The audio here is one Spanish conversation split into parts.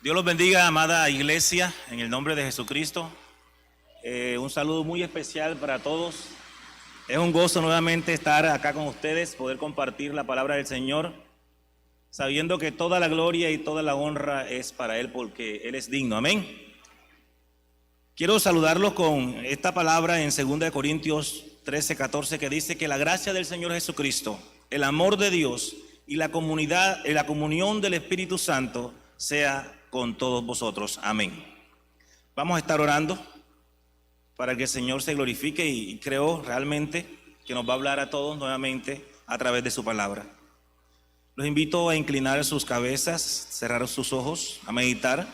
Dios los bendiga, amada iglesia, en el nombre de Jesucristo. Un saludo muy especial para todos. Es un gozo nuevamente estar acá con ustedes, poder compartir la palabra del Señor, sabiendo que toda la gloria y toda la honra es para Él, porque Él es digno. Amén. Quiero saludarlos con esta palabra en 2 Corintios 13:14, que dice que la gracia del Señor Jesucristo, el amor de Dios y la comunión del Espíritu Santo sea con todos vosotros. Amén. Vamos a estar orando para que el Señor se glorifique y creo realmente que nos va a hablar a todos nuevamente a través de su palabra. Los invito a inclinar sus cabezas, cerrar sus ojos, a meditar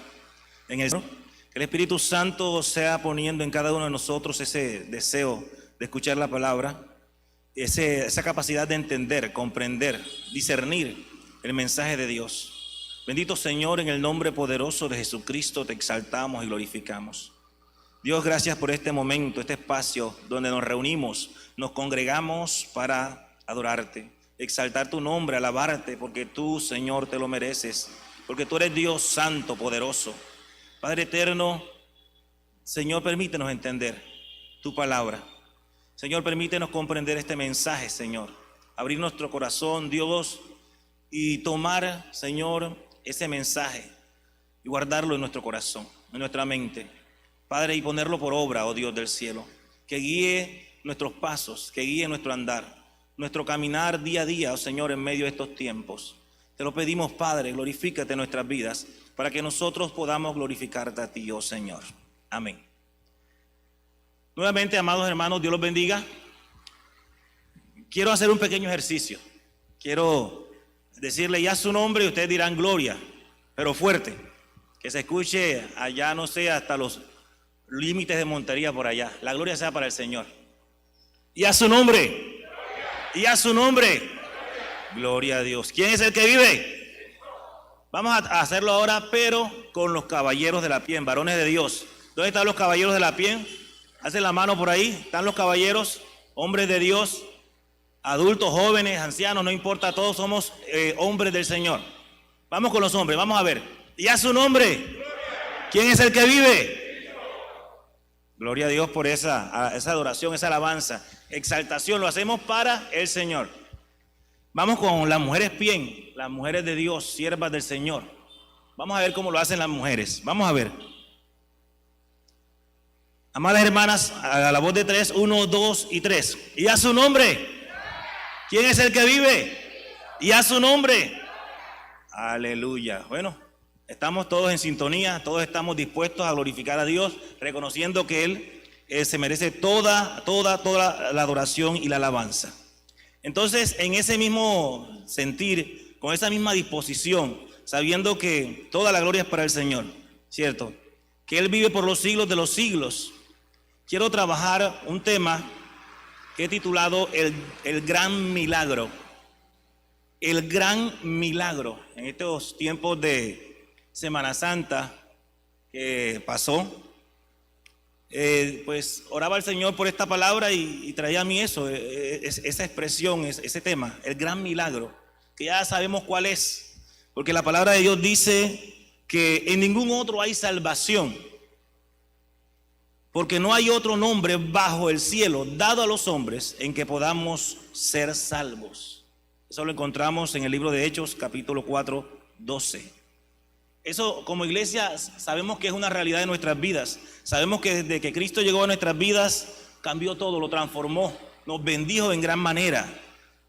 en el Señor. Que el Espíritu Santo sea poniendo en cada uno de nosotros ese deseo de escuchar la palabra, esa capacidad de entender, comprender, discernir el mensaje de Dios. Bendito Señor, en el nombre poderoso de Jesucristo te exaltamos y glorificamos. Dios, gracias por este momento, este espacio donde nos reunimos, nos congregamos para adorarte, exaltar tu nombre, alabarte, porque tú, Señor, te lo mereces, porque tú eres Dios santo, poderoso. Padre eterno, Señor, permítenos entender tu palabra. Señor, permítenos comprender este mensaje, Señor. Abrir nuestro corazón, Dios, y tomar, Señor, ese mensaje y guardarlo en nuestro corazón, en nuestra mente, Padre, y ponerlo por obra, oh Dios del cielo, que guíe nuestros pasos, que guíe nuestro andar, nuestro caminar día a día, oh Señor, en medio de estos tiempos. Te lo pedimos, Padre, glorifícate en nuestras vidas, para que nosotros podamos glorificarte a ti, oh Señor. Amén. Nuevamente, amados hermanos, Dios los bendiga. Quiero hacer un pequeño ejercicio. Quiero decirle ya su nombre y ustedes dirán gloria, pero fuerte, que se escuche allá, no sé, hasta los límites de Montería por allá. La gloria sea para el Señor. Y a su nombre, y a su nombre, gloria a Dios. ¿Quién es el que vive? Vamos a hacerlo ahora, pero con los caballeros de la pie, varones de Dios. ¿Dónde están los caballeros de la pie? Hacen la mano por ahí. ¿Están los caballeros, hombres de Dios? Adultos, jóvenes, ancianos, no importa, todos somos hombres del Señor. Vamos con los hombres, vamos a ver. Y a su nombre, ¿quién es el que vive? Gloria a Dios por esa adoración, esa alabanza, exaltación, lo hacemos para el Señor. Vamos con las mujeres bien, las mujeres de Dios, siervas del Señor. Vamos a ver cómo lo hacen las mujeres, vamos a ver. Amadas hermanas, a la voz de 3, 1, 2 y 3. Y a su nombre, ¿quién es el que vive? Y a su nombre. Aleluya. Bueno, estamos todos en sintonía, todos estamos dispuestos a glorificar a Dios, reconociendo que Él se merece toda la adoración y la alabanza. Entonces, en ese mismo sentir, con esa misma disposición, sabiendo que toda la gloria es para el Señor, ¿cierto? Que Él vive por los siglos de los siglos. Quiero trabajar un tema que he titulado el gran milagro. El gran milagro. En estos tiempos de Semana Santa que pasó, pues oraba al Señor por esta palabra y traía a mí eso, esa expresión, ese tema, el gran milagro, que ya sabemos cuál es, porque la palabra de Dios dice que en ningún otro hay salvación, porque no hay otro nombre bajo el cielo dado a los hombres en que podamos ser salvos. Eso lo encontramos en el libro de Hechos, capítulo 4, 12. Eso como iglesia sabemos que es una realidad de nuestras vidas. Sabemos que desde que Cristo llegó a nuestras vidas, cambió todo, lo transformó, nos bendijo en gran manera.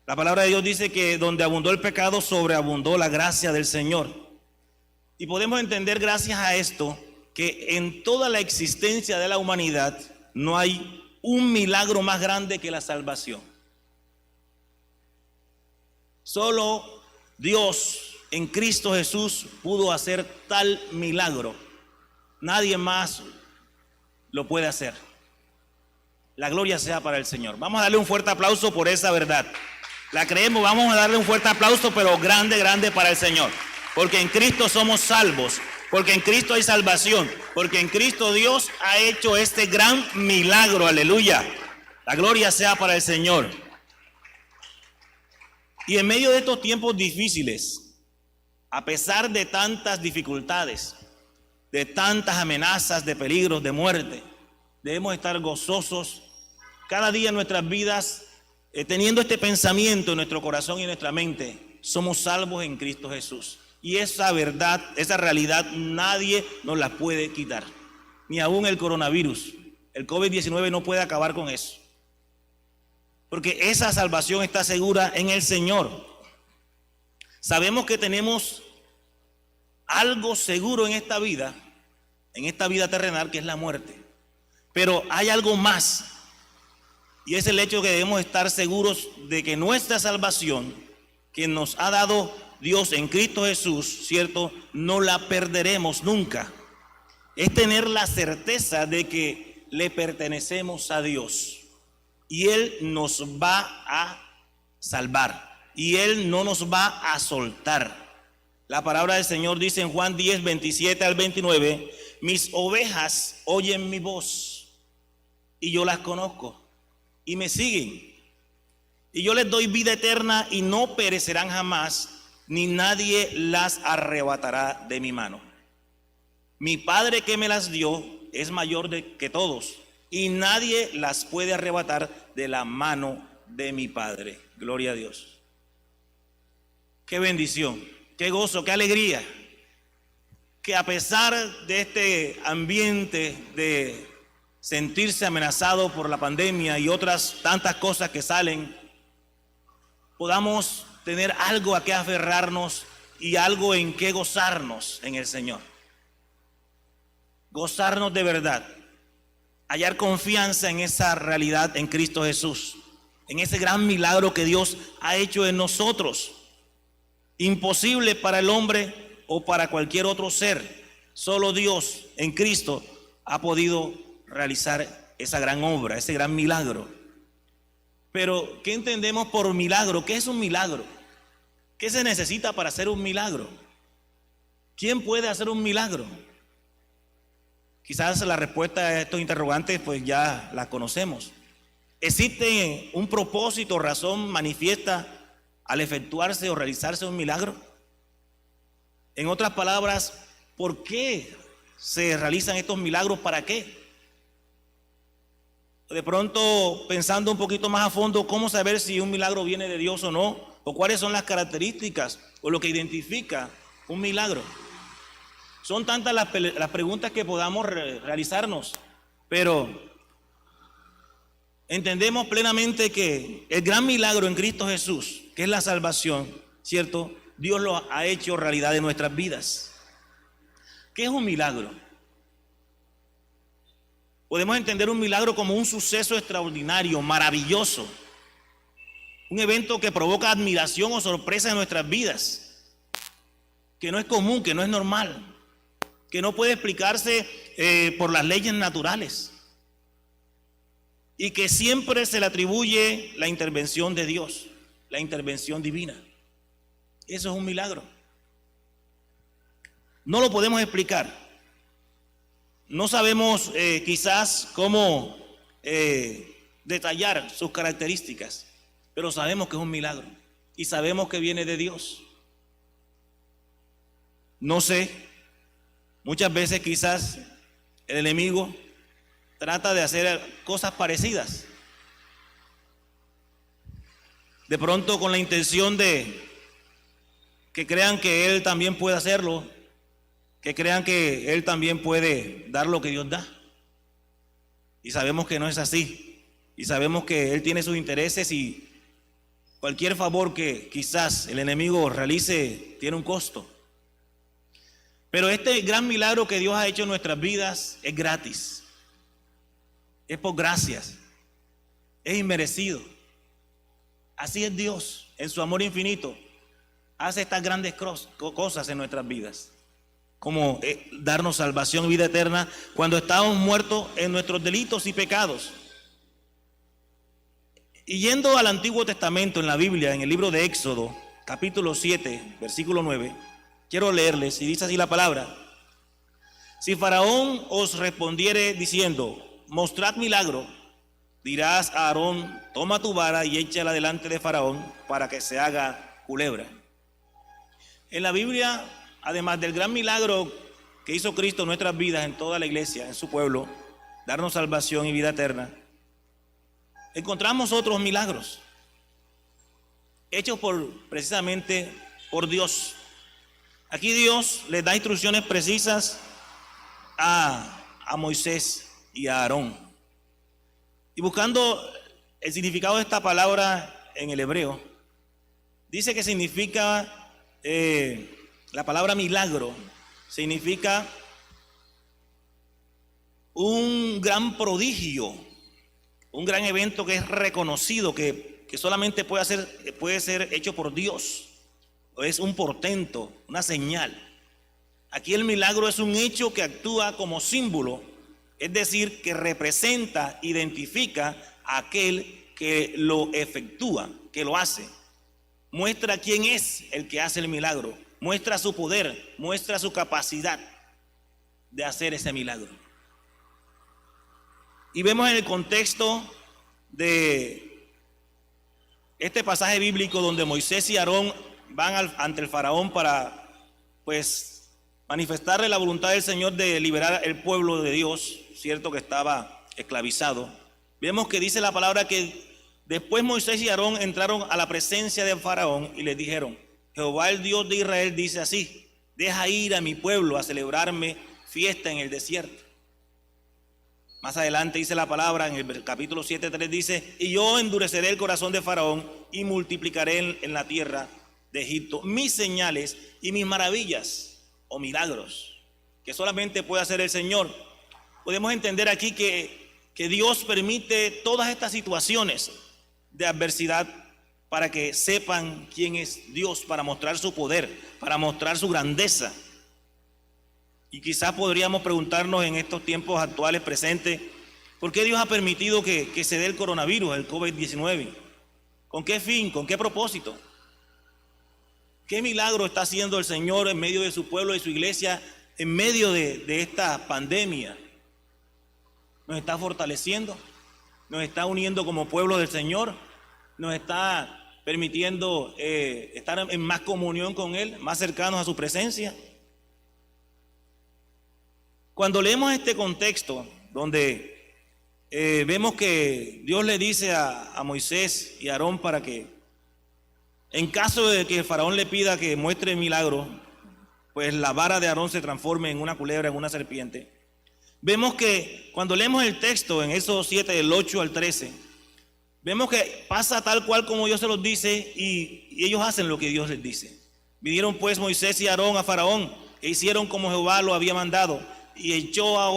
La palabra de Dios dice que donde abundó el pecado, sobreabundó la gracia del Señor. Y podemos entender gracias a esto que en toda la existencia de la humanidad no hay un milagro más grande que la salvación. Solo Dios en Cristo Jesús pudo hacer tal milagro. Nadie más lo puede hacer. La gloria sea para el Señor. Vamos a darle un fuerte aplauso por esa verdad. La creemos, vamos a darle un fuerte aplauso, pero grande, grande para el Señor. Porque en Cristo somos salvos. Porque en Cristo hay salvación, porque en Cristo Dios ha hecho este gran milagro, aleluya. La gloria sea para el Señor. Y en medio de estos tiempos difíciles, a pesar de tantas dificultades, de tantas amenazas, de peligros, de muerte. Debemos estar gozosos cada día en nuestras vidas, teniendo este pensamiento en nuestro corazón y en nuestra mente. Somos salvos en Cristo Jesús. Y esa verdad, esa realidad, nadie nos la puede quitar. Ni aún el coronavirus. El COVID-19 no puede acabar con eso. Porque esa salvación está segura en el Señor. Sabemos que tenemos algo seguro en esta vida terrenal, que es la muerte. Pero hay algo más. Y es el hecho que debemos estar seguros de que nuestra salvación, que nos ha dado Dios en Cristo Jesús, ¿cierto?, no la perderemos nunca. Es tener la certeza de que le pertenecemos a Dios. Y Él nos va a salvar. Y Él no nos va a soltar. La palabra del Señor dice en Juan 10, 27 al 29, mis ovejas oyen mi voz y yo las conozco y me siguen. Y yo les doy vida eterna y no perecerán jamás, ni nadie las arrebatará de mi mano. Mi Padre que me las dio es mayor que todos y nadie las puede arrebatar de la mano de mi Padre. Gloria a Dios. Qué bendición, qué gozo, qué alegría. Que a pesar de este ambiente de sentirse amenazado por la pandemia y otras tantas cosas que salen, podamos tener algo a que aferrarnos y algo en que gozarnos en el Señor. Gozarnos de verdad, hallar confianza en esa realidad en Cristo Jesús, en ese gran milagro que Dios ha hecho en nosotros. Imposible para el hombre o para cualquier otro ser. Solo Dios en Cristo ha podido realizar esa gran obra, ese gran milagro. Pero, ¿qué entendemos por milagro? ¿Qué es un milagro? ¿Qué se necesita para hacer un milagro? ¿Quién puede hacer un milagro? Quizás la respuesta a estos interrogantes pues ya la conocemos. ¿Existe un propósito, razón manifiesta al efectuarse o realizarse un milagro? En otras palabras, ¿por qué se realizan estos milagros? ¿Para qué? De pronto, pensando un poquito más a fondo, ¿cómo saber si un milagro viene de Dios o no? ¿O cuáles son las características o lo que identifica un milagro? Son tantas las preguntas que podamos realizarnos, pero entendemos plenamente que el gran milagro en Cristo Jesús, que es la salvación, ¿cierto?, Dios lo ha hecho realidad en nuestras vidas. ¿Qué es un milagro? Podemos entender un milagro como un suceso extraordinario, maravilloso, un evento que provoca admiración o sorpresa en nuestras vidas, que no es común, que no es normal, que no puede explicarse por las leyes naturales y que siempre se le atribuye la intervención de Dios, la intervención divina. Eso es un milagro. No lo podemos explicar. No sabemos quizás cómo detallar sus características, pero sabemos que es un milagro y sabemos que viene de Dios. No sé, muchas veces quizás el enemigo trata de hacer cosas parecidas, de pronto con la intención de que crean que Él también puede hacerlo, que crean que Él también puede dar lo que Dios da. Y sabemos que no es así. Y sabemos que Él tiene sus intereses y cualquier favor que quizás el enemigo realice tiene un costo. Pero este gran milagro que Dios ha hecho en nuestras vidas es gratis. Es por gracias. Es inmerecido. Así es Dios, en su amor infinito. Hace estas grandes cosas en nuestras vidas, como darnos salvación y vida eterna cuando estábamos muertos en nuestros delitos y pecados. Y yendo al Antiguo Testamento en la Biblia, en el libro de Éxodo, capítulo 7, versículo 9, quiero leerles, y dice así la palabra: si Faraón os respondiere diciendo, mostrad milagro, dirás a Aarón, toma tu vara y échala delante de Faraón para que se haga culebra. En la Biblia, además del gran milagro que hizo Cristo en nuestras vidas, en toda la iglesia, en su pueblo, darnos salvación y vida eterna, encontramos otros milagros hechos precisamente por Dios. Aquí Dios les da instrucciones precisas a Moisés y a Aarón. Y buscando el significado de esta palabra en el hebreo, dice que significa, la palabra milagro, significa un gran prodigio, un gran evento que es reconocido, que solamente puede ser hecho por Dios. Es un portento, una señal. Aquí el milagro es un hecho que actúa como símbolo, es decir, que representa, identifica a aquel que lo efectúa, que lo hace. Muestra quién es el que hace el milagro, muestra su poder, muestra su capacidad de hacer ese milagro. Y vemos en el contexto de este pasaje bíblico donde Moisés y Aarón van ante el faraón para, pues, manifestarle la voluntad del Señor de liberar el pueblo de Dios, cierto que estaba esclavizado. Vemos que dice la palabra que después Moisés y Aarón entraron a la presencia del faraón y les dijeron: Jehová el Dios de Israel dice así: deja ir a mi pueblo a celebrarme fiesta en el desierto. Más adelante dice la palabra en el capítulo 7:3, dice: y yo endureceré el corazón de faraón y multiplicaré en la tierra de Egipto mis señales y mis maravillas o milagros que solamente puede hacer el Señor. Podemos entender aquí que Dios permite todas estas situaciones de adversidad para que sepan quién es Dios, para mostrar su poder, para mostrar su grandeza. Y quizás podríamos preguntarnos en estos tiempos actuales presentes, ¿por qué Dios ha permitido que se dé el coronavirus, el COVID-19? ¿Con qué fin? ¿Con qué propósito? ¿Qué milagro está haciendo el Señor en medio de su pueblo y su iglesia en medio de esta pandemia? Nos está fortaleciendo, nos está uniendo como pueblo del Señor, nos está permitiendo estar en más comunión con Él, más cercanos a su presencia. Cuando leemos este contexto donde vemos que Dios le dice a Moisés y a Aarón para que, en caso de que el faraón le pida que muestre milagro, pues la vara de Aarón se transforme en una culebra, en una serpiente. Vemos que cuando leemos el texto en Éxodo 7, del 8 al 13, vemos que pasa tal cual como Dios se los dice y ellos hacen lo que Dios les dice. Vinieron pues Moisés y Aarón a faraón e hicieron como Jehová lo había mandado, y echó a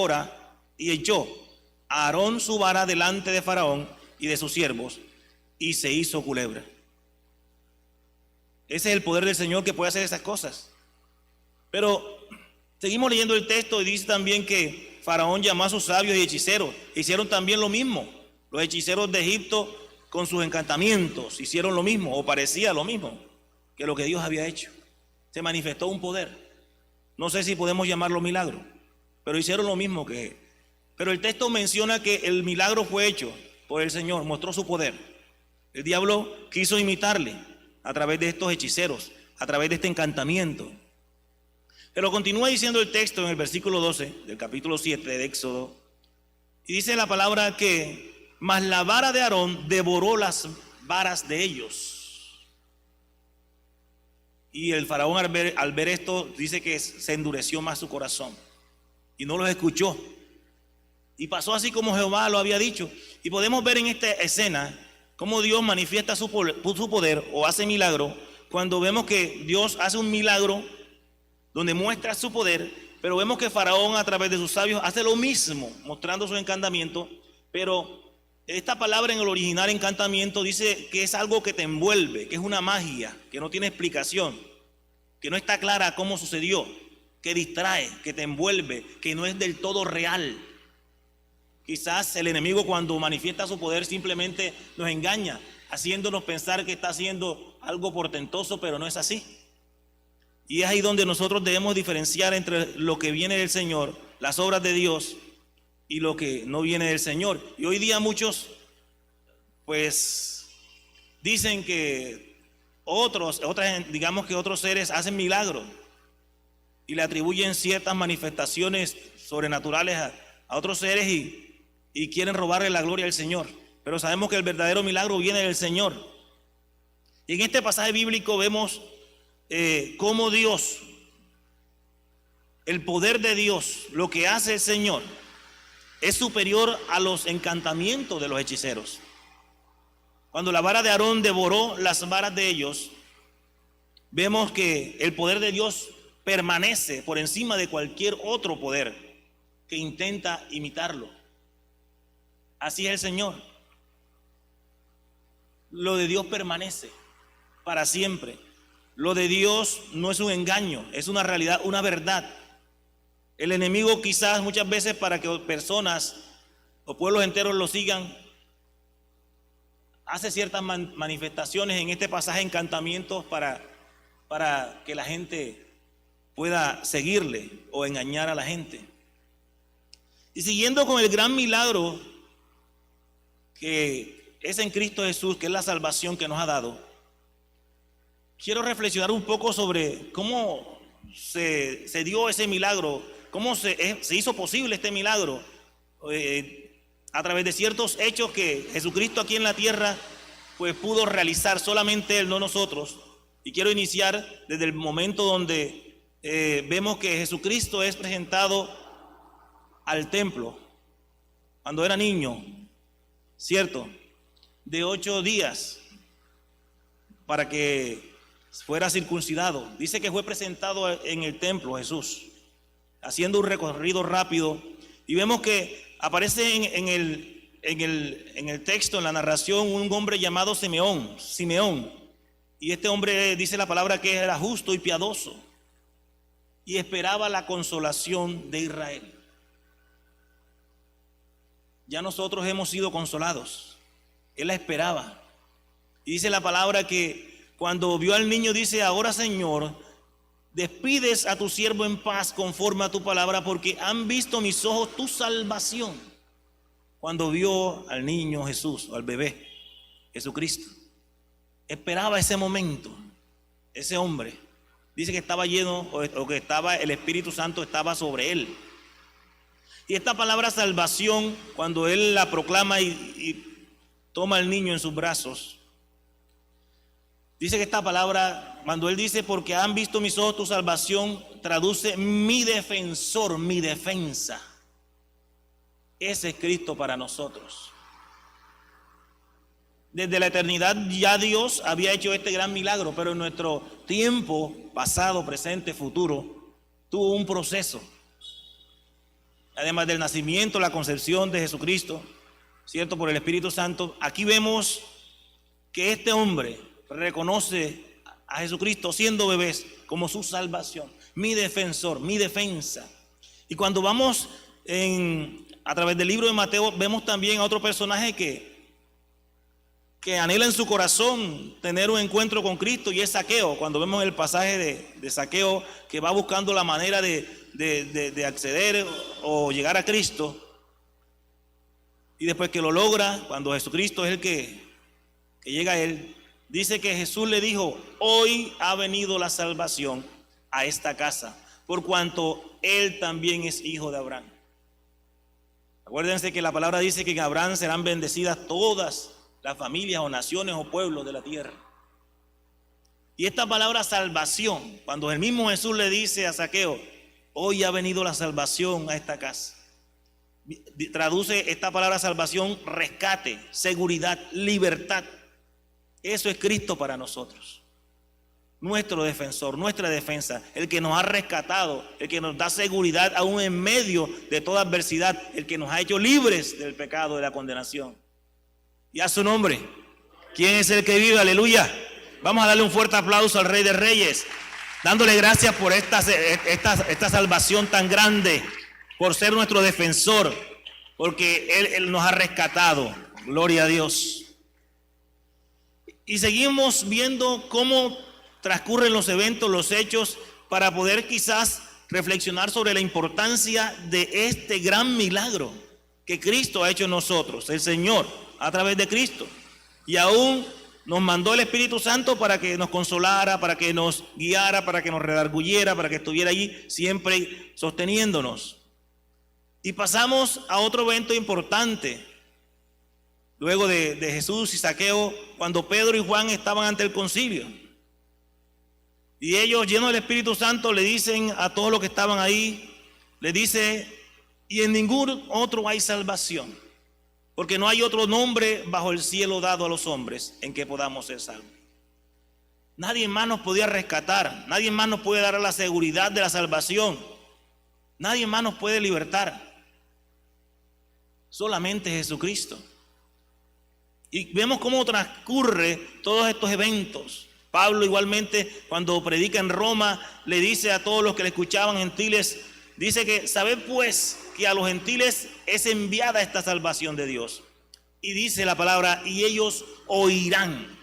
Aarón su vara delante de faraón y de sus siervos, y se hizo culebra. Ese es el poder del Señor que puede hacer esas cosas. Pero seguimos leyendo el texto y dice también que faraón llamó a sus sabios y hechiceros. Hicieron también lo mismo. Los hechiceros de Egipto con sus encantamientos hicieron lo mismo, o parecía lo mismo que lo que Dios había hecho. Se manifestó un poder. No sé si podemos llamarlo milagro, pero hicieron lo mismo que... Pero el texto menciona que el milagro fue hecho por el Señor, mostró su poder. El diablo quiso imitarle a través de estos hechiceros, a través de este encantamiento. Pero continúa diciendo el texto en el versículo 12 del capítulo 7 de Éxodo, y dice la palabra que mas la vara de Aarón devoró las varas de ellos. Y el faraón al ver esto dice que se endureció más su corazón y no los escuchó. Y pasó así como Jehová lo había dicho. Y podemos ver en esta escena cómo Dios manifiesta su poder o hace milagro, cuando vemos que Dios hace un milagro donde muestra su poder, pero vemos que Faraón a través de sus sabios hace lo mismo, mostrando su encantamiento. Pero esta palabra en el original, encantamiento, dice que es algo que te envuelve, que es una magia, que no tiene explicación, que no está clara cómo sucedió, que distrae, que te envuelve, que no es del todo real. Quizás el enemigo, cuando manifiesta su poder, simplemente nos engaña, haciéndonos pensar que está haciendo algo portentoso, pero no es así. Y es ahí donde nosotros debemos diferenciar entre lo que viene del Señor, las obras de Dios, y lo que no viene del Señor. Y hoy día muchos, pues, dicen que otros seres hacen milagros. y le atribuyen ciertas manifestaciones sobrenaturales a otros seres y quieren robarle la gloria al Señor. Pero sabemos que el verdadero milagro viene del Señor. Y en este pasaje bíblico vemos cómo Dios, el poder de Dios, lo que hace el Señor, es superior a los encantamientos de los hechiceros. Cuando la vara de Aarón devoró las varas de ellos, vemos que el poder de Dios permanece por encima de cualquier otro poder que intenta imitarlo. Así es el Señor. Lo de Dios permanece para siempre. Lo de Dios no es un engaño, es una realidad, una verdad. El enemigo quizás muchas veces, para que personas o pueblos enteros lo sigan, hace ciertas manifestaciones en este pasaje, encantamientos para que la gente pueda seguirle o engañar a la gente. Y siguiendo con el gran milagro que es en Cristo Jesús, que es la salvación que nos ha dado, quiero reflexionar un poco sobre cómo se dio ese milagro, cómo se hizo posible este milagro a través de ciertos hechos que Jesucristo aquí en la tierra pues pudo realizar, solamente Él, no nosotros. Y quiero iniciar desde el momento donde vemos que Jesucristo es presentado al templo cuando era niño, ¿cierto? De 8 días para que fuera circuncidado. Dice que fue presentado en el templo Jesús, haciendo un recorrido rápido, y vemos que aparece en el texto, en la narración, un hombre llamado Simeón, y este hombre dice la palabra que era justo y piadoso y esperaba la consolación de Israel. Ya nosotros hemos sido consolados, él la esperaba, y dice la palabra que cuando vio al niño dice: ahora, Señor, despides a tu siervo en paz conforme a tu palabra, porque han visto mis ojos tu salvación. Cuando vio al niño Jesús, al bebé Jesucristo, esperaba ese momento. Ese hombre dice que estaba lleno, o que el Espíritu Santo estaba sobre él. Y esta palabra salvación, cuando él la proclama y toma al niño en sus brazos, dice que esta palabra, cuando él dice porque han visto mis ojos tu salvación, traduce mi defensor, mi defensa. Ese es Cristo para nosotros. Desde la eternidad ya Dios había hecho este gran milagro, pero en nuestro tiempo, pasado, presente, futuro, tuvo un proceso. Además del nacimiento, la concepción de Jesucristo, ¿cierto? Por el Espíritu Santo, aquí vemos que este hombre reconoce a Jesucristo siendo bebés como su salvación, mi defensor, mi defensa. Y cuando vamos a través del libro de Mateo, vemos también a otro personaje que anhela en su corazón tener un encuentro con Cristo, y es Zaqueo. Cuando vemos el pasaje de Zaqueo, que va buscando la manera de acceder o llegar a Cristo, y después que lo logra, cuando Jesucristo es el que llega a él, dice que Jesús le dijo: hoy ha venido la salvación a esta casa, por cuanto él también es hijo de Abraham. Acuérdense que la palabra dice que en Abraham serán bendecidas todas las familias o naciones o pueblos de la tierra. Y esta palabra salvación, cuando el mismo Jesús le dice a Zaqueo: hoy ha venido la salvación a esta casa, traduce esta palabra salvación rescate, seguridad, libertad. Eso es Cristo para nosotros, nuestro defensor, nuestra defensa, el que nos ha rescatado, el que nos da seguridad aún en medio de toda adversidad, el que nos ha hecho libres del pecado, de la condenación. Y a su nombre, ¿quién es el que vive? Aleluya. Vamos a darle un fuerte aplauso al Rey de Reyes, dándole gracias por esta salvación tan grande, por ser nuestro defensor, porque Él nos ha rescatado. Gloria a Dios. Y seguimos viendo cómo transcurren los eventos, los hechos, para poder quizás reflexionar sobre la importancia de este gran milagro que Cristo ha hecho en nosotros, el Señor, a través de Cristo. Y aún nos mandó el Espíritu Santo para que nos consolara, para que nos guiara, para que nos redarguyera, para que estuviera allí siempre sosteniéndonos. Y pasamos a otro evento importante. Luego de Jesús y Zaqueo, cuando Pedro y Juan estaban ante el concilio. Y ellos, llenos del Espíritu Santo, le dicen a todos los que estaban ahí, le dice, y en ningún otro hay salvación, porque no hay otro nombre bajo el cielo dado a los hombres en que podamos ser salvos. Nadie más nos podía rescatar, nadie más nos puede dar la seguridad de la salvación, nadie más nos puede libertar, solamente Jesucristo. Y vemos cómo transcurre todos estos eventos. Pablo igualmente, cuando predica en Roma, le dice a todos los que le escuchaban gentiles, dice que sabed pues que a los gentiles es enviada esta salvación de Dios. Y dice la palabra, y ellos oirán.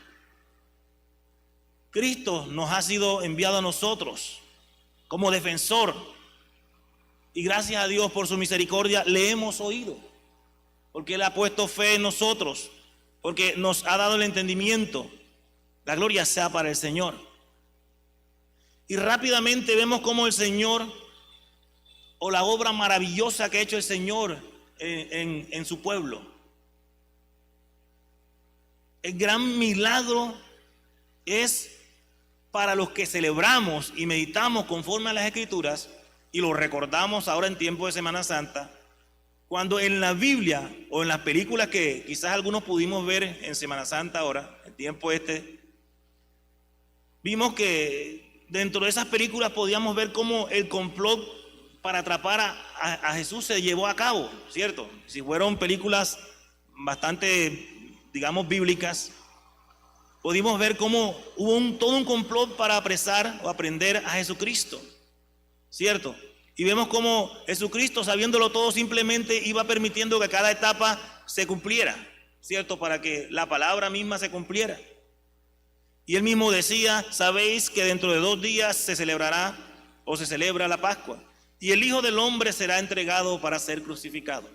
Cristo nos ha sido enviado a nosotros como defensor. Y gracias a Dios por su misericordia le hemos oído. Porque Él ha puesto fe en nosotros. Porque nos ha dado el entendimiento. La gloria sea para el Señor. Y rápidamente vemos cómo el Señor, o la obra maravillosa que ha hecho el Señor en su pueblo. El gran milagro es para los que celebramos y meditamos conforme a las Escrituras y lo recordamos ahora en tiempo de Semana Santa. Cuando en la Biblia o en las películas que quizás algunos pudimos ver en Semana Santa ahora, el tiempo vimos que dentro de esas películas podíamos ver cómo el complot para atrapar a Jesús se llevó a cabo, ¿cierto? Si fueron películas bastante, digamos, bíblicas, pudimos ver cómo hubo todo un complot para apresar o aprender a Jesucristo, ¿cierto? Y vemos cómo Jesucristo, sabiéndolo todo, simplemente iba permitiendo que cada etapa se cumpliera, ¿cierto? Para que la palabra misma se cumpliera. Y Él mismo decía, sabéis que dentro de 2 días se celebrará o se celebra la Pascua. Y el Hijo del Hombre será entregado para ser crucificado.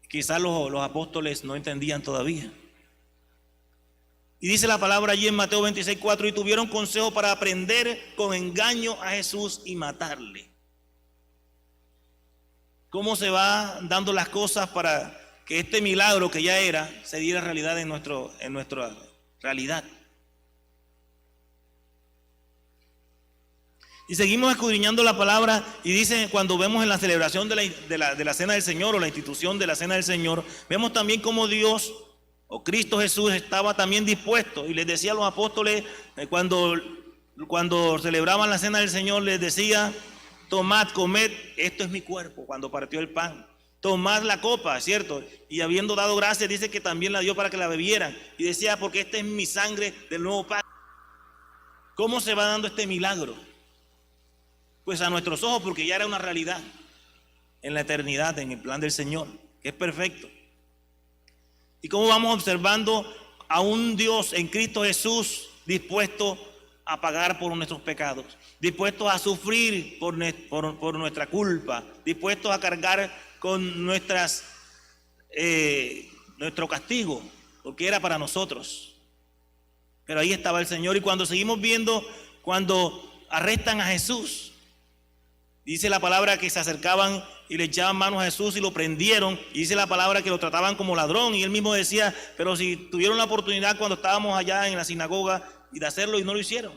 Quizás los apóstoles no entendían todavía. Y dice la palabra allí en Mateo 26:4, y tuvieron consejo para prender con engaño a Jesús y matarle. ¿Cómo se van dando las cosas para que este milagro que ya era se diera realidad en nuestra realidad? Y seguimos escudriñando la palabra y dice, cuando vemos en la celebración de la Cena del Señor o la institución de la Cena del Señor, vemos también cómo Dios o Cristo Jesús estaba también dispuesto y les decía a los apóstoles cuando celebraban la Cena del Señor, les decía, tomad, comed, esto es mi cuerpo, cuando partió el pan. Tomad la copa, ¿cierto? Y habiendo dado gracias, dice que también la dio para que la bebieran. Y decía, porque esta es mi sangre del nuevo pacto. ¿Cómo se va dando este milagro? Pues a nuestros ojos, porque ya era una realidad en la eternidad, en el plan del Señor, que es perfecto. Y cómo vamos observando a un Dios en Cristo Jesús dispuesto a pagar por nuestros pecados, dispuesto a sufrir por nuestra culpa, dispuesto a cargar con nuestro castigo, porque era para nosotros. Pero ahí estaba el Señor. Y cuando seguimos viendo, cuando arrestan a Jesús, dice la palabra que se acercaban y le echaban manos a Jesús y lo prendieron. Y dice la palabra que lo trataban como ladrón. Y él mismo decía, pero si tuvieron la oportunidad cuando estábamos allá en la sinagoga y de hacerlo y no lo hicieron.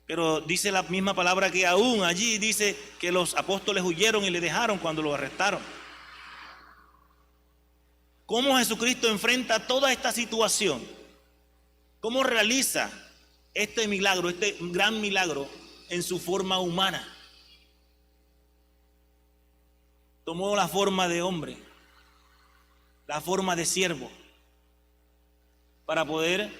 Pero dice la misma palabra que aún allí dice que los apóstoles huyeron y le dejaron cuando lo arrestaron. ¿Cómo Jesucristo enfrenta toda esta situación? ¿Cómo realiza este milagro, este gran milagro en su forma humana? Tomó la forma de hombre, la forma de siervo, para poder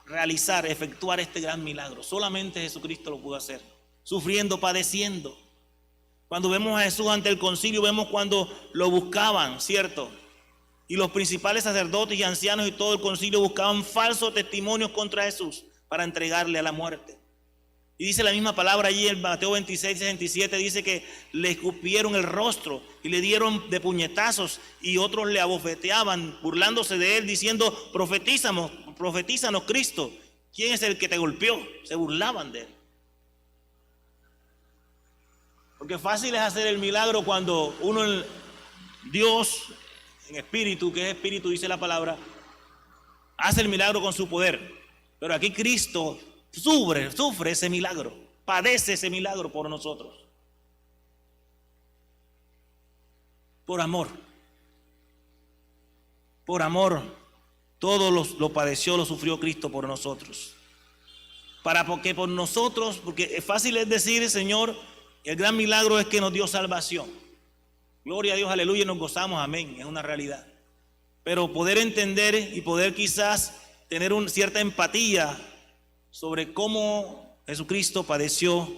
realizar, efectuar este gran milagro. Solamente Jesucristo lo pudo hacer, sufriendo, padeciendo. Cuando vemos a Jesús ante el concilio, vemos cuando lo buscaban, ¿cierto? Y los principales sacerdotes y ancianos y todo el concilio buscaban falsos testimonios contra Jesús para entregarle a la muerte. Y dice la misma palabra allí en Mateo 26, 67, dice que le escupieron el rostro y le dieron de puñetazos y otros le abofeteaban, burlándose de él, diciendo, profetízanos, Cristo, ¿quién es el que te golpeó? Se burlaban de él. Porque fácil es hacer el milagro cuando Dios, en espíritu, que es espíritu, dice la palabra, hace el milagro con su poder. Pero aquí Cristo sufre ese milagro, padece ese milagro por nosotros. Por amor. Por amor. Todo lo padeció, lo sufrió Cristo por nosotros. Porque por nosotros, porque es fácil es decir, Señor, el gran milagro es que nos dio salvación. Gloria a Dios, aleluya, y nos gozamos, amén, es una realidad. Pero poder entender y poder quizás tener cierta empatía sobre cómo Jesucristo padeció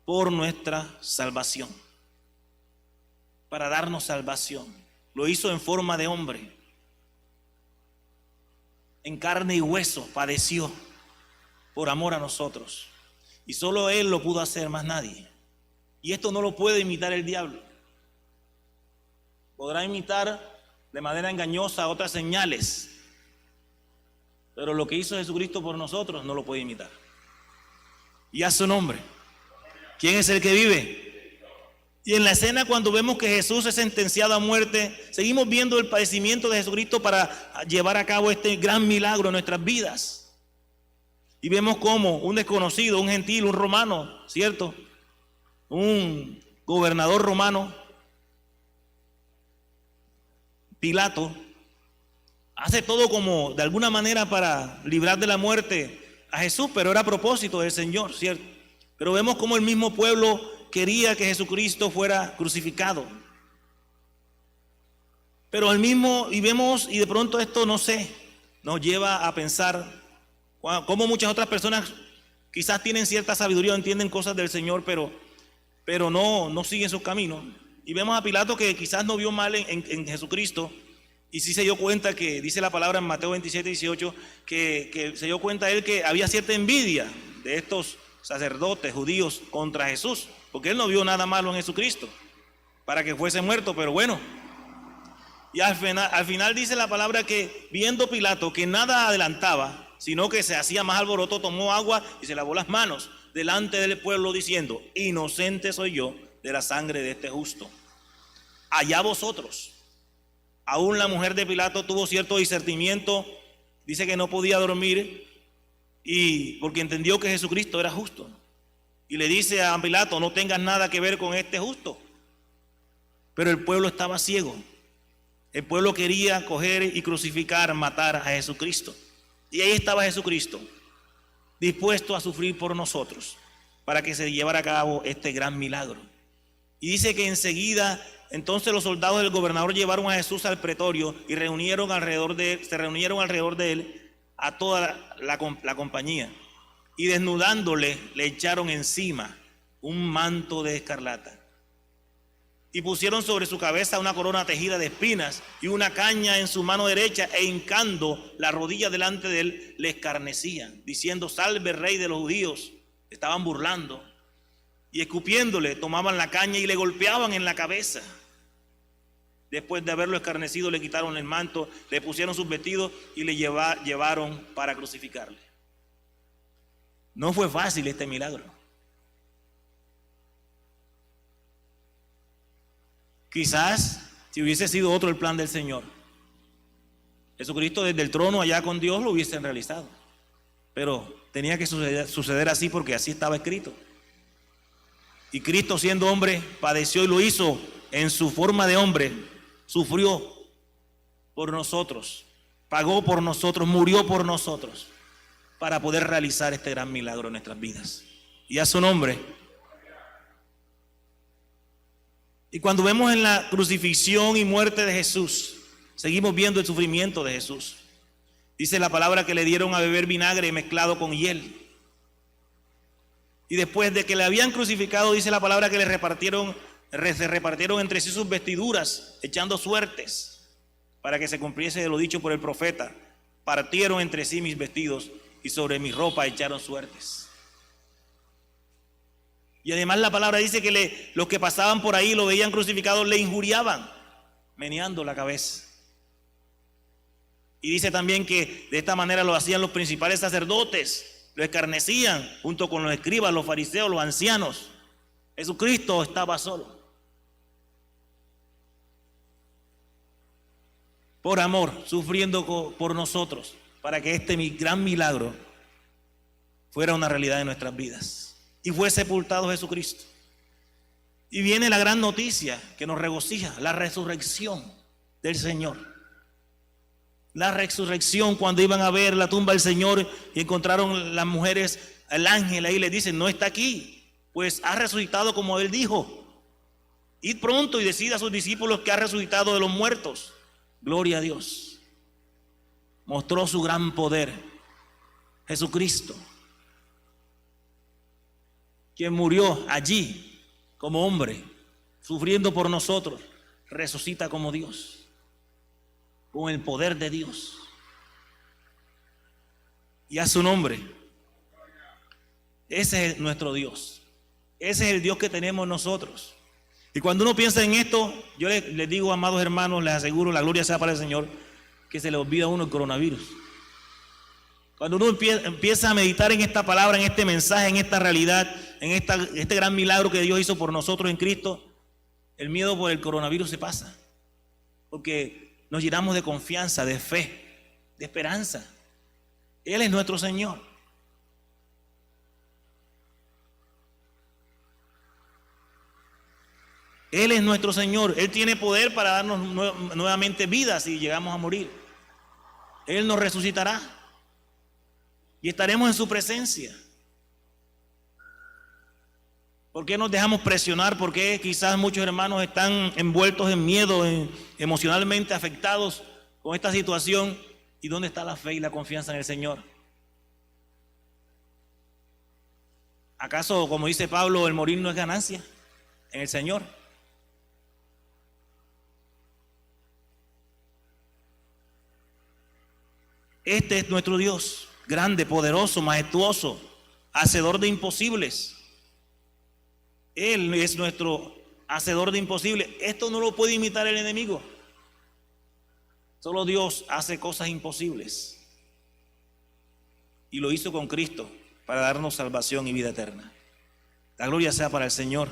por nuestra salvación, para darnos salvación. Lo hizo en forma de hombre, en carne y hueso, padeció por amor a nosotros. Y solo Él lo pudo hacer, más nadie. Y esto no lo puede imitar el diablo. Podrá imitar de manera engañosa otras señales, pero lo que hizo Jesucristo por nosotros no lo puede imitar. Y a su nombre. ¿Quién es el que vive? Y en la escena, cuando vemos que Jesús es sentenciado a muerte, seguimos viendo el padecimiento de Jesucristo para llevar a cabo este gran milagro en nuestras vidas. Y vemos cómo un desconocido, un gentil, un romano, ¿cierto? Un gobernador romano, Pilato, hace todo como de alguna manera para librar de la muerte a Jesús, pero era a propósito del Señor, ¿cierto? Pero vemos como el mismo pueblo quería que Jesucristo fuera crucificado. Pero y vemos, y de pronto esto, no sé, nos lleva a pensar cómo muchas otras personas quizás tienen cierta sabiduría, entienden cosas del Señor, pero no siguen sus caminos. Y vemos a Pilato que quizás no vio mal en Jesucristo, y sí se dio cuenta que, dice la palabra en Mateo 27, 18, que se dio cuenta él que había cierta envidia de estos sacerdotes judíos contra Jesús, porque él no vio nada malo en Jesucristo para que fuese muerto, pero bueno. Y al final dice la palabra que viendo Pilato que nada adelantaba, sino que se hacía más alboroto, tomó agua y se lavó las manos delante del pueblo diciendo, inocente soy yo de la sangre de este justo. Allá vosotros. Aún la mujer de Pilato tuvo cierto discernimiento, dice que no podía dormir y porque entendió que Jesucristo era justo. Y le dice a Pilato, no tengas nada que ver con este justo. Pero el pueblo estaba ciego. El pueblo quería coger y crucificar, matar a Jesucristo. Y ahí estaba Jesucristo, dispuesto a sufrir por nosotros, para que se llevara a cabo este gran milagro. Y dice que enseguida, entonces los soldados del gobernador llevaron a Jesús al pretorio y se reunieron alrededor de él a toda la compañía. Y desnudándole, le echaron encima un manto de escarlata. Y pusieron sobre su cabeza una corona tejida de espinas y una caña en su mano derecha, e hincando la rodilla delante de él, le escarnecían, diciendo, salve rey de los judíos. Estaban burlando. Y escupiéndole, tomaban la caña y le golpeaban en la cabeza. Después de haberlo escarnecido, le quitaron el manto, le pusieron sus vestidos y le llevaron para crucificarle. No fue fácil este milagro. Quizás si hubiese sido otro el plan del Señor, Jesucristo desde el trono allá con Dios lo hubiesen realizado. Pero tenía que suceder así porque así estaba escrito. Y Cristo, siendo hombre, padeció y lo hizo en su forma de hombre. Sufrió por nosotros, pagó por nosotros, murió por nosotros, para poder realizar este gran milagro en nuestras vidas. Y a su nombre. Y cuando vemos en la crucifixión y muerte de Jesús, seguimos viendo el sufrimiento de Jesús. Dice la palabra que le dieron a beber vinagre mezclado con hiel. Y después de que le habían crucificado, dice la palabra que se repartieron entre sí sus vestiduras, echando suertes, para que se cumpliese lo dicho por el profeta. Partieron entre sí mis vestidos y sobre mi ropa echaron suertes. Y además la palabra dice que los que pasaban por ahí lo veían crucificado, le injuriaban, meneando la cabeza. Y dice también que de esta manera lo hacían los principales sacerdotes, lo escarnecían junto con los escribas, los fariseos, los ancianos. Jesucristo estaba solo. Por amor, sufriendo por nosotros, para que este gran milagro fuera una realidad de nuestras vidas. Y fue sepultado Jesucristo. Y viene la gran noticia que nos regocija, la resurrección del Señor. La resurrección, cuando iban a ver la tumba del Señor y encontraron las mujeres, el ángel ahí les dice, no está aquí, pues ha resucitado como Él dijo. Id pronto y decid a sus discípulos que ha resucitado de los muertos. Gloria a Dios. Mostró su gran poder. Jesucristo, quien murió allí como hombre, sufriendo por nosotros, resucita como Dios, con el poder de Dios. Y a su nombre. Ese es nuestro Dios. Ese es el Dios que tenemos nosotros. Y cuando uno piensa en esto, yo les digo, amados hermanos, les aseguro, la gloria sea para el Señor, que se le olvida a uno el coronavirus. Cuando uno empieza a meditar en esta palabra, en este mensaje, en esta realidad, en este gran milagro que Dios hizo por nosotros en Cristo, el miedo por el coronavirus se pasa. Porque nos llenamos de confianza, de fe, de esperanza. Él es nuestro Señor. Él es nuestro Señor. Él tiene poder para darnos nuevamente vida si llegamos a morir. Él nos resucitará y estaremos en su presencia. ¿Por qué nos dejamos presionar? ¿Por qué quizás muchos hermanos están envueltos en miedo, emocionalmente afectados con esta situación? ¿Y dónde está la fe y la confianza en el Señor? ¿Acaso, como dice Pablo, el morir no es ganancia en el Señor? Este es nuestro Dios, grande, poderoso, majestuoso, hacedor de imposibles. Él es nuestro hacedor de imposibles. Esto no lo puede imitar el enemigo. Solo Dios hace cosas imposibles. Y lo hizo con Cristo para darnos salvación y vida eterna. La gloria sea para el Señor.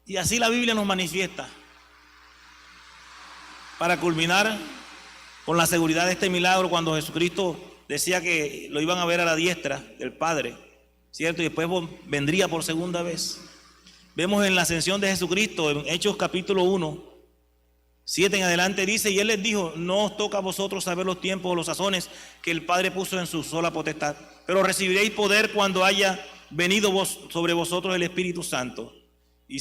Y así la Biblia nos manifiesta. Para culminar con la seguridad de este milagro, cuando Jesucristo decía que lo iban a ver a la diestra del Padre, ¿cierto? Y después vendría por segunda vez. Vemos en la ascensión de Jesucristo, en Hechos capítulo 1, 7 en adelante, dice, y Él les dijo, no os toca a vosotros saber los tiempos o los sazones que el Padre puso en su sola potestad, pero recibiréis poder cuando haya venido sobre vosotros el Espíritu Santo, y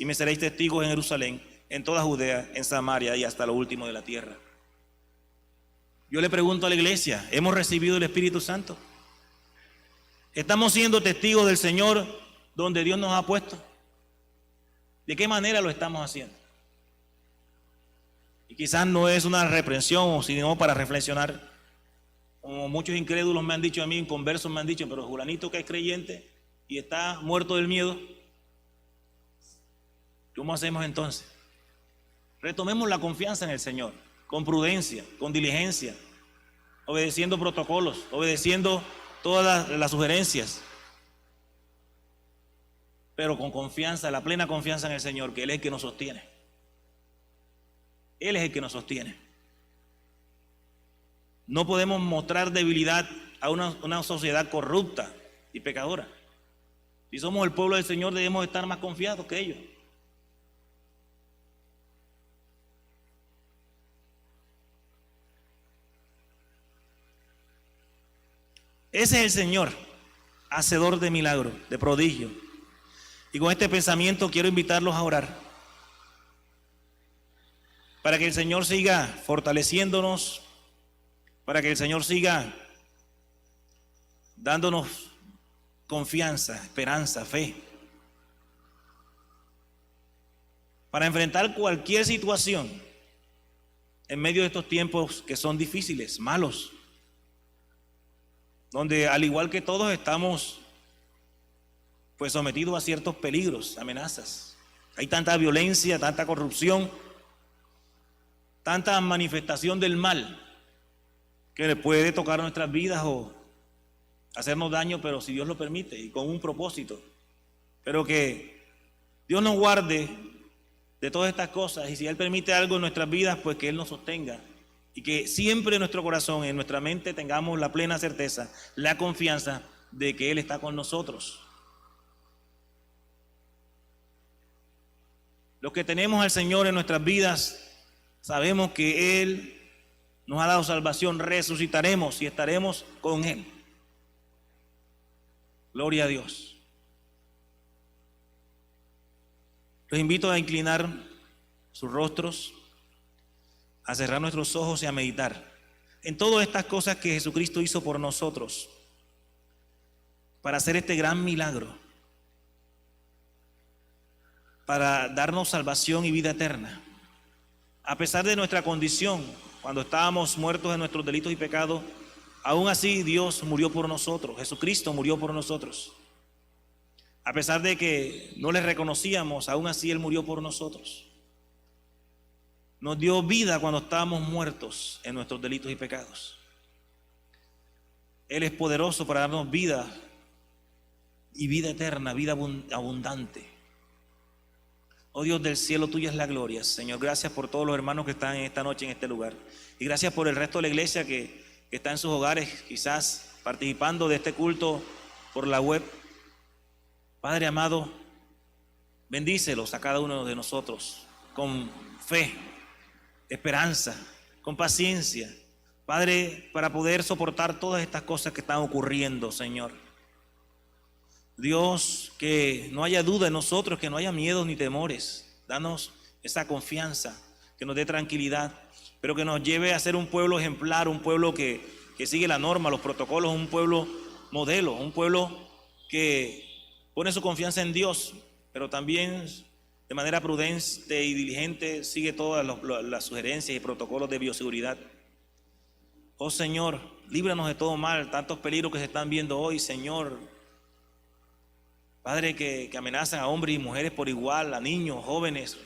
me seréis testigos en Jerusalén, en toda Judea, en Samaria y hasta lo último de la tierra. Yo le pregunto a la iglesia, ¿hemos recibido el Espíritu Santo? ¿Estamos siendo testigos del Señor donde Dios nos ha puesto? ¿De qué manera lo estamos haciendo? Y quizás no es una reprensión, sino para reflexionar. Como muchos incrédulos me han dicho a mí, inconversos me han dicho, pero Julanito que es creyente y está muerto del miedo, ¿cómo hacemos entonces? Retomemos la confianza en el Señor, con prudencia, con diligencia, obedeciendo protocolos, obedeciendo todas las sugerencias, pero con confianza, la plena confianza en el Señor, que Él es el que nos sostiene. Él es el que nos sostiene. No podemos mostrar debilidad a una sociedad corrupta y pecadora. Si somos el pueblo del Señor, debemos estar más confiados que ellos. Ese es el Señor, hacedor de milagros, de prodigios. Y con este pensamiento quiero invitarlos a orar, para que el Señor siga fortaleciéndonos, para que el Señor siga dándonos confianza, esperanza, fe, para enfrentar cualquier situación en medio de estos tiempos que son difíciles, malos, donde al igual que todos estamos pues sometido a ciertos peligros, amenazas. Hay tanta violencia, tanta corrupción, tanta manifestación del mal que le puede tocar nuestras vidas o hacernos daño, pero si Dios lo permite y con un propósito. Pero que Dios nos guarde de todas estas cosas, y si Él permite algo en nuestras vidas, pues que Él nos sostenga y que siempre en nuestro corazón, en nuestra mente, tengamos la plena certeza, la confianza de que Él está con nosotros. Los que tenemos al Señor en nuestras vidas, sabemos que Él nos ha dado salvación, resucitaremos y estaremos con Él. Gloria a Dios. Los invito a inclinar sus rostros, a cerrar nuestros ojos y a meditar en todas estas cosas que Jesucristo hizo por nosotros para hacer este gran milagro, para darnos salvación y vida eterna. A pesar de nuestra condición, cuando estábamos muertos en nuestros delitos y pecados, aún así Dios murió por nosotros, Jesucristo murió por nosotros. A pesar de que no le reconocíamos, aún así Él murió por nosotros. Nos dio vida cuando estábamos muertos en nuestros delitos y pecados. Él es poderoso para darnos vida y vida eterna, vida abundante. Oh Dios del cielo, tuya es la gloria, Señor. Gracias por todos los hermanos que están en esta noche en este lugar. Y gracias por el resto de la iglesia que está en sus hogares, quizás participando de este culto por la web. Padre amado, bendícelos a cada uno de nosotros con fe, esperanza, con paciencia. Padre, para poder soportar todas estas cosas que están ocurriendo, Señor. Dios, que no haya duda en nosotros, que no haya miedos ni temores. Danos esa confianza, que nos dé tranquilidad, pero que nos lleve a ser un pueblo ejemplar, un pueblo que sigue la norma, los protocolos, un pueblo modelo, un pueblo que pone su confianza en Dios, pero también de manera prudente y diligente sigue todas las sugerencias y protocolos de bioseguridad. Oh Señor, líbranos de todo mal, tantos peligros que se están viendo hoy, Señor. Padre, que amenazan a hombres y mujeres por igual, a niños, jóvenes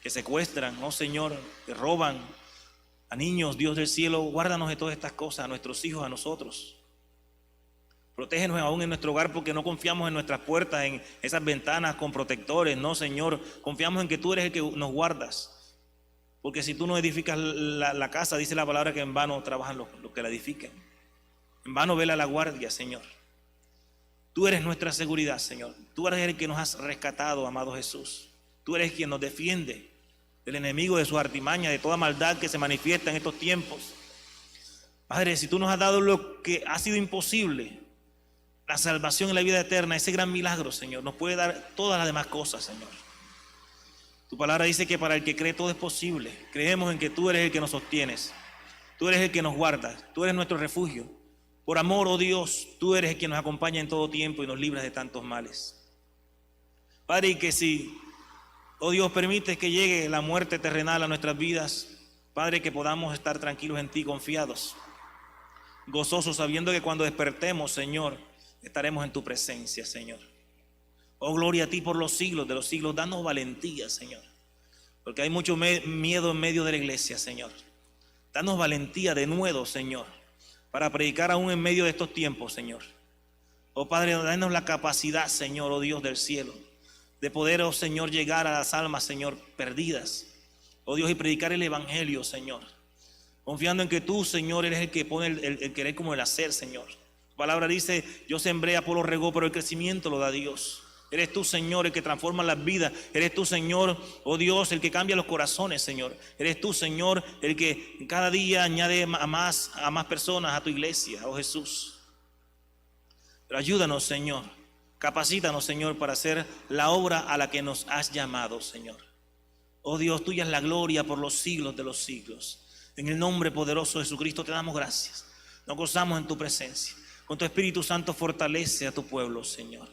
que secuestran, oh Señor, que roban a niños. Dios del cielo, guárdanos de todas estas cosas, a nuestros hijos, a nosotros. Protégenos aún en nuestro hogar, porque no confiamos en nuestras puertas, en esas ventanas con protectores. No, Señor, confiamos en que tú eres el que nos guardas. Porque si tú no edificas la casa, dice la palabra que en vano trabajan los que la edifican. En vano vela la guardia, Señor. Tú eres nuestra seguridad, Señor. Tú eres el que nos has rescatado, amado Jesús. Tú eres quien nos defiende del enemigo, de su artimaña, de toda maldad que se manifiesta en estos tiempos. Padre, si tú nos has dado lo que ha sido imposible, la salvación y la vida eterna, ese gran milagro, Señor, nos puede dar todas las demás cosas, Señor. Tu palabra dice que para el que cree todo es posible. Creemos en que tú eres el que nos sostienes. Tú eres el que nos guardas. Tú eres nuestro refugio. Por amor, oh Dios, tú eres el que nos acompaña en todo tiempo y nos libras de tantos males. Padre, y que si, oh Dios, permites que llegue la muerte terrenal a nuestras vidas, Padre, que podamos estar tranquilos en ti, confiados, gozosos, sabiendo que cuando despertemos, Señor, estaremos en tu presencia, Señor. Oh, gloria a ti por los siglos de los siglos. Danos valentía, Señor, porque hay mucho miedo en medio de la iglesia, Señor. Danos valentía de nuevo, Señor, para predicar aún en medio de estos tiempos, Señor. Oh Padre, danos la capacidad, Señor, oh Dios del cielo, de poder, oh Señor, llegar a las almas, Señor, perdidas, oh Dios, y predicar el evangelio, Señor, confiando en que tú, Señor, eres el que pone el querer como el hacer, Señor. Tu palabra dice: yo sembré, Apolo regó, pero el crecimiento lo da Dios. Eres tú, Señor, el que transforma las vidas. Eres tú, Señor, oh Dios, el que cambia los corazones, Señor. Eres tú, Señor, el que cada día añade a más personas a tu iglesia, oh Jesús. Pero ayúdanos, Señor. Capacítanos, Señor, para hacer la obra a la que nos has llamado, Señor. Oh Dios, tuya es la gloria por los siglos de los siglos. En el nombre poderoso de Jesucristo te damos gracias. Nos gozamos en tu presencia. Con tu Espíritu Santo fortalece a tu pueblo, Señor.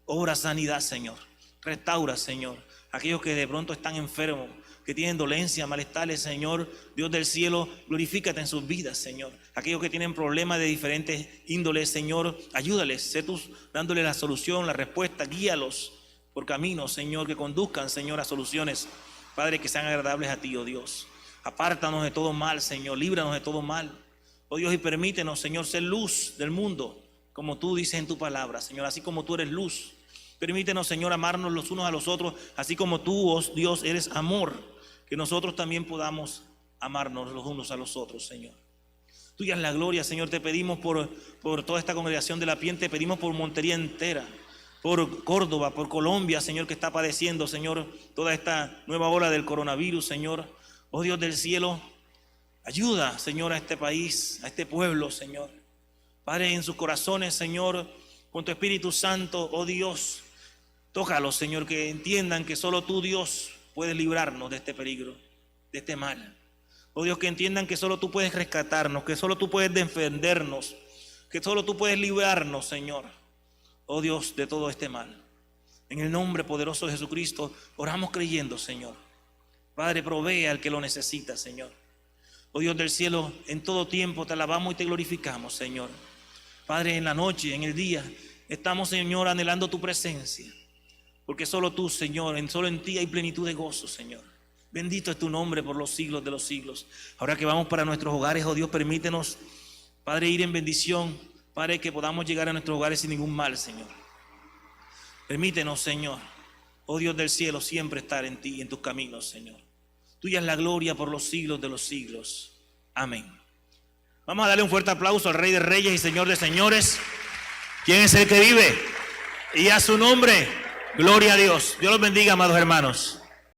Obra sanidad, Señor. Restaura, Señor, aquellos que de pronto están enfermos. que tienen dolencias, malestares, Señor, Dios del cielo, glorifícate en sus vidas, Señor. Aquellos que tienen problemas de diferentes índoles, Señor, ayúdales, sé tú dándole la solución, la respuesta, guíalos por caminos, Señor, que conduzcan, Señor, a soluciones, Padre, que sean agradables a ti, oh Dios. Apártanos de todo mal, Señor, líbranos de todo mal, oh Dios, y permítenos, Señor, ser luz del mundo, como tú dices en tu palabra, Señor, así como tú eres luz. Permítenos, Señor, amarnos los unos a los otros, así como tú, oh Dios, eres amor, que nosotros también podamos amarnos los unos a los otros, Señor. Tuya es la gloria, Señor, te pedimos por toda esta congregación de La Piel, te pedimos por Montería entera, por Córdoba, por Colombia, Señor, que está padeciendo, Señor, toda esta nueva ola del coronavirus, Señor. Oh Dios del cielo, ayuda, Señor, a este país, a este pueblo, Señor. Padre, en sus corazones, Señor, con tu Espíritu Santo, oh Dios, tócalos, Señor, que entiendan que solo tú, Dios, puedes librarnos de este peligro, de este mal. Oh Dios, que entiendan que solo tú puedes rescatarnos, que solo tú puedes defendernos, que solo tú puedes librarnos, Señor. Oh Dios, de todo este mal. En el nombre poderoso de Jesucristo, oramos creyendo, Señor. Padre, provee al que lo necesita, Señor. Oh Dios del cielo, en todo tiempo te alabamos y te glorificamos, Señor. Padre, en la noche, en el día, estamos, Señor, anhelando tu presencia. Porque solo tú, Señor, solo en ti hay plenitud de gozo, Señor. Bendito es tu nombre por los siglos de los siglos. Ahora que vamos para nuestros hogares, oh Dios, permítenos, Padre, ir en bendición. Padre, que podamos llegar a nuestros hogares sin ningún mal, Señor. Permítenos, Señor, oh Dios del cielo, siempre estar en ti y en tus caminos, Señor. Tuya es la gloria por los siglos de los siglos. Amén. Vamos a darle un fuerte aplauso al Rey de Reyes y Señor de Señores. ¿Quién es el que vive? Y a su nombre, gloria a Dios. Dios los bendiga, amados hermanos.